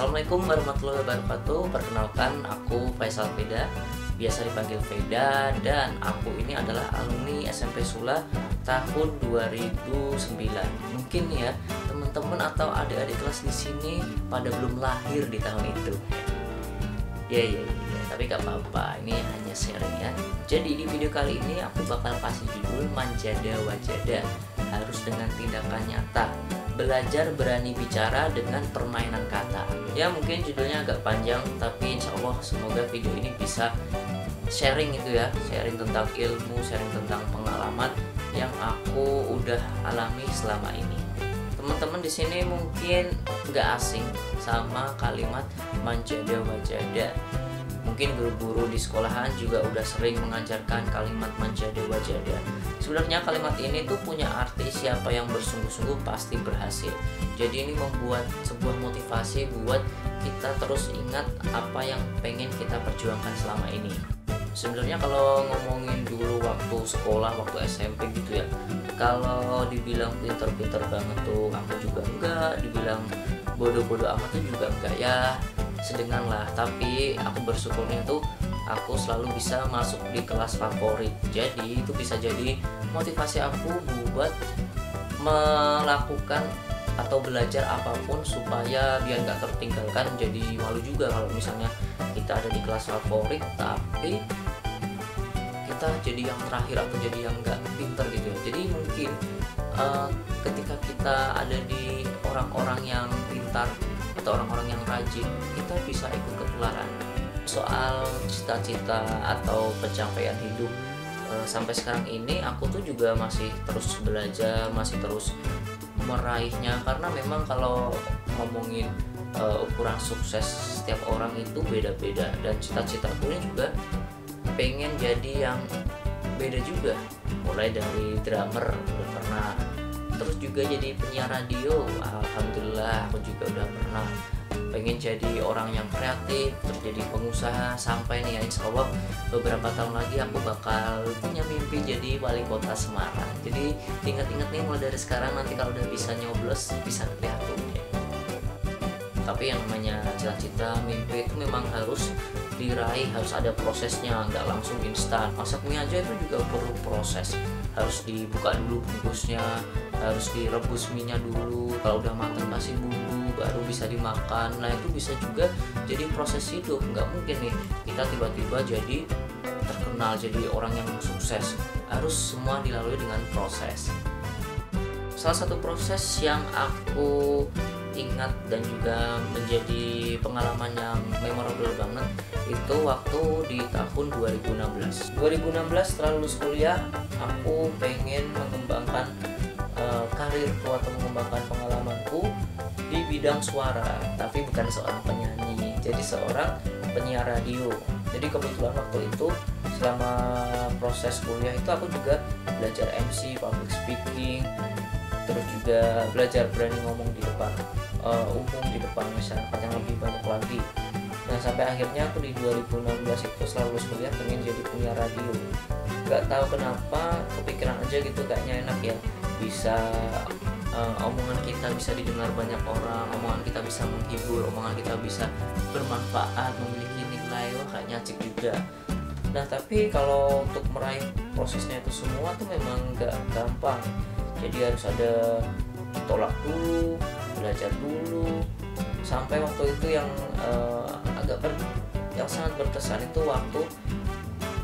Assalamualaikum warahmatullahi wabarakatuh. Perkenalkan, aku Faisal Veda, biasa dipanggil Veda, dan aku ini adalah alumni SMP Sula tahun 2009. Mungkin ya teman-teman atau adik-adik kelas di sini pada belum lahir di tahun itu. Ya, tapi gak apa-apa, ini hanya sharing ya. Jadi di video kali ini aku bakal kasih judul Manjada Wajada, harus dengan tindakan nyata. Belajar berani bicara dengan permainan kata. Ya mungkin judulnya agak panjang, tapi insya Allah semoga video ini bisa sharing itu ya, sharing tentang ilmu, sharing tentang pengalaman yang aku udah alami selama ini. Teman-teman di sini mungkin nggak asing sama kalimat manjada wajada. Mungkin guru-guru di sekolahan juga udah sering mengajarkan kalimat manjada wajada. Sebenarnya kalimat ini tuh punya arti siapa yang bersungguh-sungguh pasti berhasil. Jadi ini membuat sebuah motivasi buat kita terus ingat apa yang pengen kita perjuangkan selama ini. Sebenarnya kalau ngomongin dulu waktu sekolah, waktu SMP gitu ya, kalau dibilang pinter-pinter banget tuh aku juga enggak, dibilang bodoh-bodoh amat tuh juga enggak ya, sedengan lah. Tapi aku bersyukurnya tuh aku selalu bisa masuk di kelas favorit. Jadi itu bisa jadi motivasi aku buat melakukan atau belajar apapun supaya biar nggak tertinggalkan. Jadi malu juga kalau misalnya kita ada di kelas favorit tapi kita jadi yang terakhir atau jadi yang nggak pinter gitu ya. Jadi mungkin ketika kita ada di orang-orang yang pintar atau orang-orang yang rajin, kita bisa ikut ketularan. Soal cita-cita atau pencapaian hidup, sampai sekarang ini aku tuh juga masih terus belajar, masih terus meraihnya, karena memang kalau ngomongin ukuran sukses setiap orang itu beda-beda, dan cita-citaku ini juga pengen jadi yang beda juga, mulai dari drummer udah pernah, terus juga jadi penyiar radio, alhamdulillah aku juga udah pernah. Pengen jadi orang yang kreatif, terus jadi pengusaha, sampai nih ya insya Allah beberapa tahun lagi aku bakal punya mimpi jadi wali kota Semarang. Jadi ingat-ingat nih mulai dari sekarang, nanti kalau udah bisa nyoblos bisa kelihatan ya. Tapi yang namanya cita-cita, mimpi itu memang harus diraih, harus ada prosesnya, nggak langsung instan. Masak mie aja itu juga perlu proses, harus dibuka dulu bungkusnya, harus direbus minyak dulu, kalau udah matang kasih bumbu baru bisa dimakan. Nah itu bisa juga jadi proses hidup. Nggak mungkin nih kita tiba-tiba jadi terkenal, jadi orang yang sukses. Harus semua dilalui dengan proses. Salah satu proses yang aku ingat dan juga menjadi pengalaman yang memorable banget itu waktu di tahun 2016 setelah lulus kuliah, aku pengen mengembangkan karirku atau mengembangkan pengalamanku di bidang suara, tapi bukan seorang penyanyi, jadi seorang penyiar radio. Jadi kebetulan waktu itu selama proses kuliah itu aku juga belajar MC, public speaking, terus juga belajar berani ngomong di depan umum, di depan masyarakat yang lebih banyak lagi. Nah sampai akhirnya aku di 2016 itu setelah lulus kuliah pengen jadi penyiar radio. Gak tahu kenapa kepikiran aja gitu, kayaknya enak ya, bisa omongan kita bisa didengar banyak orang, omongan kita bisa menghibur, omongan kita bisa bermanfaat, memiliki nilai, wah kayaknya asik juga. Nah tapi kalau untuk meraih prosesnya itu semua tuh memang gak gampang. Jadi harus ada tolak dulu, belajar dulu, sampai waktu itu yang yang sangat berkesan itu waktu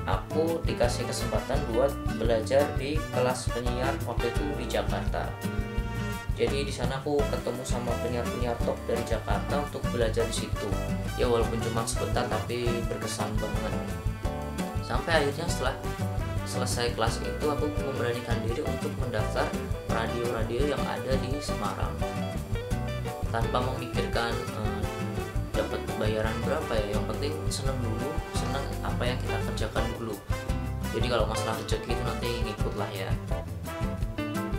aku dikasih kesempatan buat belajar di kelas penyiar waktu itu di Jakarta. Jadi di sana aku ketemu sama penyiar-penyiar top dari Jakarta untuk belajar di situ. Ya walaupun cuma sebentar tapi berkesan banget. Sampai akhirnya setelah selesai kelas itu aku memberanikan diri untuk mendaftar radio-radio yang ada di Semarang. Tanpa memikirkan dapat bayaran berapa ya, yang penting seneng dulu, seneng apa yang kita kerjakan dulu. Jadi kalau masalah rezeki itu nanti ngikut lah ya.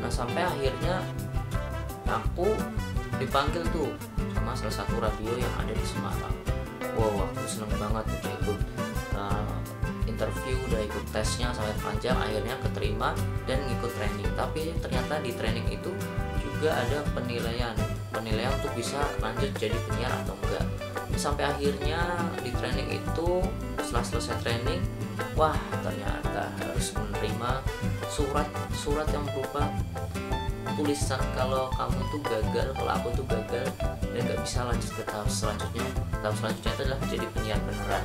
Nah sampai akhirnya aku dipanggil tuh sama salah satu radio yang ada di Semarang. Wow, aku seneng banget udah ikut interview, udah ikut tesnya sampai panjang, akhirnya keterima dan ngikut training. Tapi ternyata di training itu juga ada penilaian penilaian untuk bisa lanjut jadi penyiar atau enggak. Sampai akhirnya di training itu, setelah selesai training, wah ternyata harus menerima surat yang berupa tulisan kalau kamu tuh gagal, kalau aku tuh gagal dan nggak bisa lanjut ke tahap selanjutnya. Tahap selanjutnya itu adalah jadi penyiar beneran.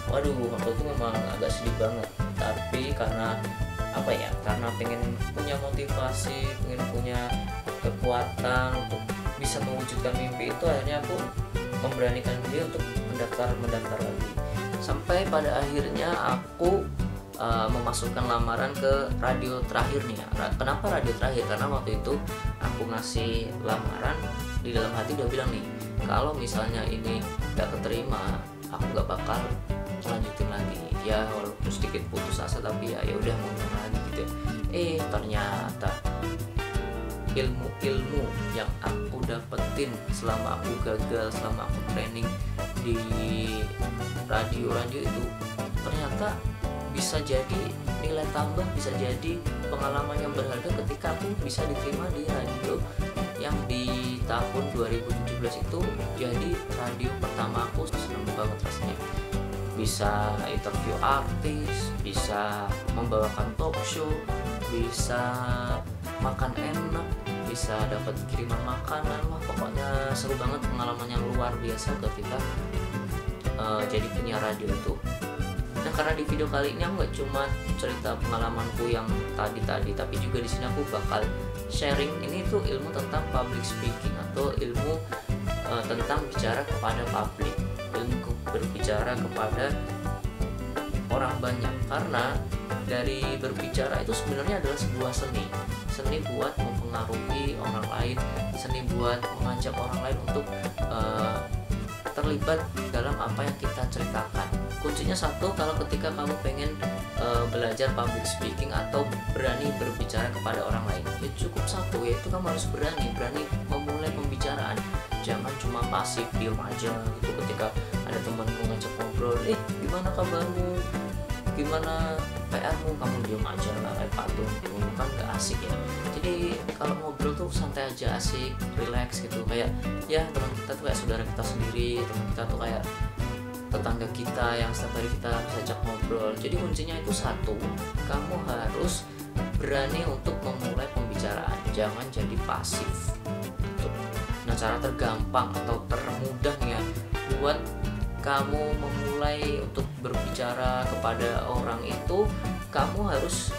Waduh, waktu itu memang agak sedih banget, tapi karena apa ya, karena pengen punya motivasi, pengen punya kekuatan untuk bisa mewujudkan mimpi itu, akhirnya aku memberanikan diri untuk mendaftar lagi. Sampai pada akhirnya aku memasukkan lamaran ke radio terakhir nih ya. Kenapa radio terakhir? Karena waktu itu aku ngasih lamaran, di dalam hati udah bilang nih, kalau misalnya ini gak keterima, aku gak bakal lanjutin lagi. Ya walaupun sedikit putus asa, tapi ya udah mau lagi gitu. Ternyata ilmu yang aku dapetin selama aku gagal, selama aku training di radio itu, ternyata bisa jadi nilai tambah, bisa jadi pengalaman yang berharga ketika aku bisa diterima di radio yang di tahun 2017 itu jadi radio pertama aku. Seneng banget rasanya, bisa interview artis, bisa membawakan talk show, bisa makan enak, bisa dapat kiriman makanan. Wah pokoknya seru banget, pengalaman yang luar biasa ketika jadi penyiar radio itu. Nah, karena di video kali ini aku gak cuma cerita pengalamanku yang tadi, tapi juga di sini aku bakal sharing ini tuh ilmu tentang public speaking atau ilmu tentang bicara kepada publik, ilmu berbicara kepada orang banyak. Karena dari berbicara itu sebenarnya adalah sebuah seni buat mempengaruhi orang lain, seni buat mengajak orang lain untuk terlibat dalam apa yang kita ceritakan. Kuncinya satu, kalau ketika kamu pengen belajar public speaking atau berani berbicara kepada orang lain, ya cukup satu, yaitu kamu harus berani memulai pembicaraan. Jangan cuma pasif diam aja gitu ketika ada temanmu ngajak ngobrol, gimana kabarmu, gimana PR-mu, kamu diam aja kayak patung, kan gak asik ya. Jadi kalau ngobrol tuh santai aja, asik, relax gitu, kayak ya teman kita tuh kayak saudara kita sendiri, teman kita tuh kayak tetangga kita yang setiap hari kita bisa ajak ngobrol. Jadi kuncinya itu satu, kamu harus berani untuk memulai pembicaraan, jangan jadi pasif. Nah, cara tergampang atau termudah nih ya buat kamu memulai untuk berbicara kepada orang itu, kamu harus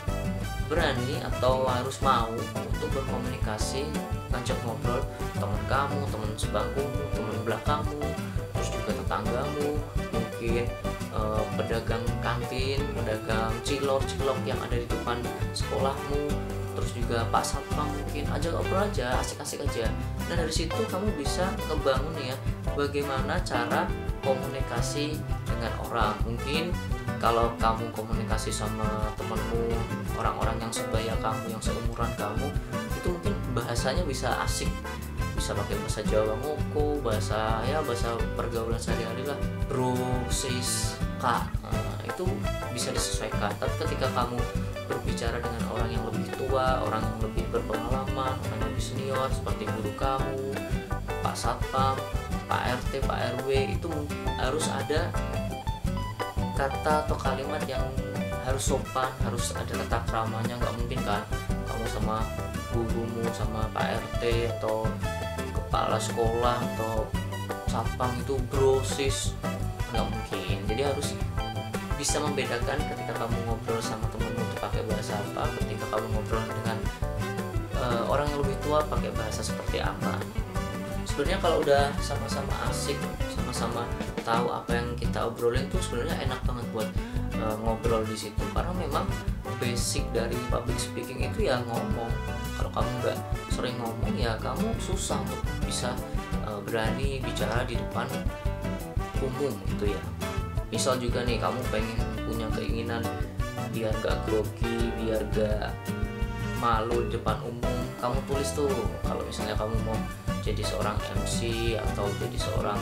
berani atau harus mau untuk berkomunikasi, ngajak ngobrol teman kamu, teman sebangkumu, teman belakangmu, terus juga tetanggamu, mungkin pedagang kantin, pedagang cilok yang ada di depan sekolahmu, terus juga Pak Satpam, mungkin ajak ngobrol aja, asik-asik aja. Nah dari situ kamu bisa ngebangun ya bagaimana cara komunikasi dengan orang. Mungkin kalau kamu komunikasi sama temanmu, orang-orang yang sebaya kamu, yang seumuran kamu, itu mungkin bahasanya bisa asik, bisa pakai bahasa Jawa ngoko, bahasa pergaulan sehari-hari lah, bro, sis, kak, itu bisa disesuaikan. Tapi ketika kamu berbicara dengan orang yang lebih tua, orang yang lebih berpengalaman, orang yang lebih senior seperti guru kamu, Pak Satpam, Pak RT, Pak RW, itu harus ada kata atau kalimat yang harus sopan, harus ada tata keramanya. Nggak mungkin kan kamu sama gurumu, sama Pak RT atau kepala sekolah atau satpam itu bro, sis, nggak mungkin. Jadi harus bisa membedakan ketika kamu ngobrol sama temenmu itu pakai bahasa apa, ketika kamu ngobrol dengan orang yang lebih tua pakai bahasa seperti apa. Sebenarnya kalau udah sama-sama asik, sama-sama tahu apa yang kita obrolin tuh sebenarnya enak banget buat ngobrol di situ. Karena memang basic dari public speaking itu ya ngomong. Kalau kamu nggak sering ngomong ya kamu susah untuk bisa berani bicara di depan umum gitu ya. Misal juga nih kamu pengen punya keinginan biar gak grogi, biar gak malu di depan umum, kamu tulis tuh. Kalau misalnya kamu mau jadi seorang MC atau jadi seorang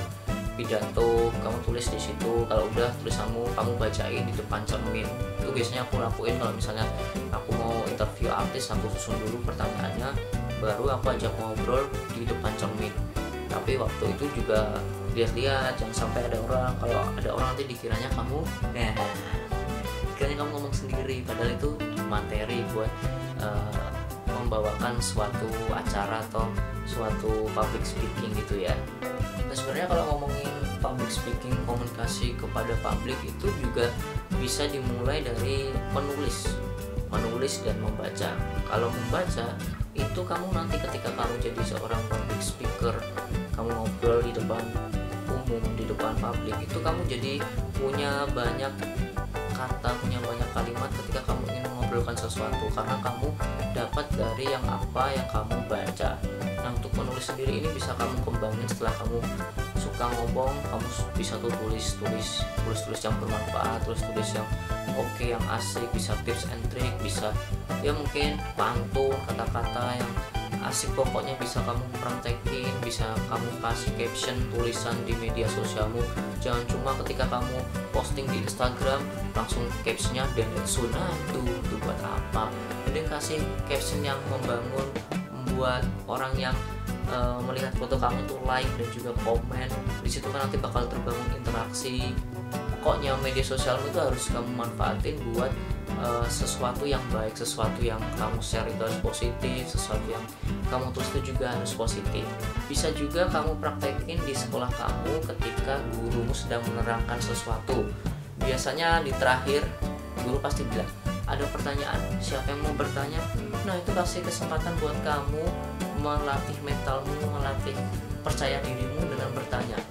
pidato, kamu tulis di situ. Kalau udah tulisanmu kamu bacain di depan cermin. Itu biasanya aku lakuin kalau misalnya aku mau interview artis, aku susun dulu pertanyaannya, baru aku ajak ngobrol di depan cermin. Tapi waktu itu juga lihat-lihat, jangan sampai ada orang, kalau ada orang nanti dikiranya kamu ngomong sendiri, padahal itu materi buat membawakan suatu acara atau suatu public speaking gitu ya. Nah sebenarnya kalau ngomongin public speaking, komunikasi kepada publik itu juga bisa dimulai dari menulis dan membaca. Kalau membaca itu kamu nanti ketika kamu jadi seorang public speaker, kamu ngobrol di depan umum, di depan publik, itu kamu jadi punya banyak kata, punya banyak kalimat ketika kamu ingin mengobrolkan sesuatu, karena kamu dapat dari yang apa yang kamu baca. Nah untuk menulis sendiri ini bisa kamu kembangin setelah kamu suka ngomong, kamu bisa tuh tulis yang bermanfaat, tulis yang oke, yang asik, bisa tips and trick, bisa ya mungkin pantun, kata-kata yang asik, pokoknya bisa kamu praktekin, bisa kamu kasih caption tulisan di media sosialmu. Jangan cuma ketika kamu posting di Instagram langsung captionnya Denetsu, nah itu buat apa? Mending kasih caption yang membangun, membuat orang yang melihat foto kamu tuh like dan juga komen. Di situ kan nanti bakal terbangun interaksi. Pokoknya media sosialmu itu harus kamu manfaatin buat sesuatu yang baik, sesuatu yang kamu share itu harus positif, sesuatu yang kamu tulis itu juga harus positif. Bisa juga kamu praktekin di sekolah kamu ketika gurumu sedang menerangkan sesuatu. Biasanya di terakhir guru pasti bilang, ada pertanyaan, siapa yang mau bertanya? Nah itu kasih kesempatan buat kamu melatih mentalmu, melatih percaya dirimu dengan bertanya.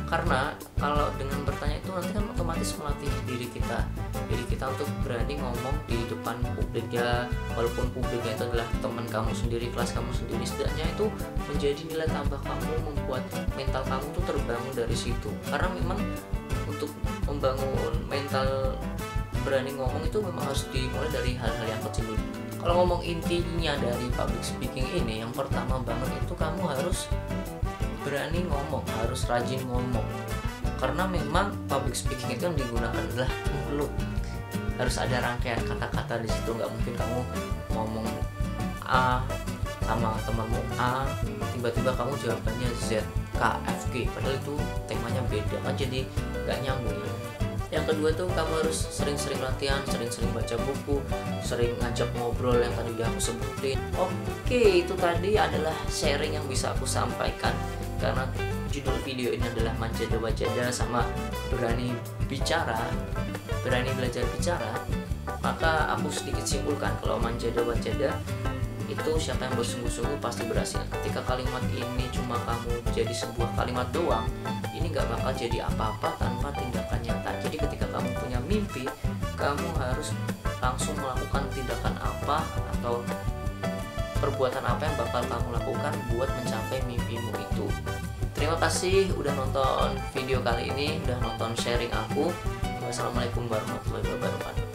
Karena kalau dengan bertanya itu nanti kan otomatis melatih diri kita untuk berani ngomong di depan publik ya, walaupun publiknya itu adalah teman kamu sendiri, kelas kamu sendiri, setidaknya itu menjadi nilai tambah kamu, membuat mental kamu tuh terbangun dari situ. Karena memang untuk membangun mental berani ngomong itu memang harus dimulai dari hal-hal yang kecil dulu. Kalau ngomong intinya dari public speaking ini, yang pertama banget itu kamu harus berani ngomong, harus rajin ngomong. Karena memang public speaking itu yang digunakan adalah mulut. Harus ada rangkaian kata-kata di situ. Nggak mungkin kamu ngomong A sama temanmu A, tiba-tiba kamu jawabannya Z, K, F, G, padahal itu temanya beda kan, jadi nggak nyambung ya. Yang kedua tuh kamu harus sering-sering latihan, sering-sering baca buku, sering ngajak ngobrol yang tadi udah aku sebutin. Oke, itu tadi adalah sharing yang bisa aku sampaikan. Karena judul video ini adalah Manjada Wajada sama berani bicara, berani belajar bicara, maka aku sedikit simpulkan kalau Manjada Wajada itu siapa yang bersungguh-sungguh pasti berhasil. Ketika kalimat ini cuma kamu jadi sebuah kalimat doang, ini gak bakal jadi apa-apa tanpa tindakan nyata. Jadi ketika kamu punya mimpi, kamu harus langsung melakukan tindakan apa atau perbuatan apa yang bakal kamu lakukan buat mencapai mimpimu itu. Terima kasih udah nonton video kali ini, udah nonton sharing aku. Wassalamualaikum warahmatullahi wabarakatuh.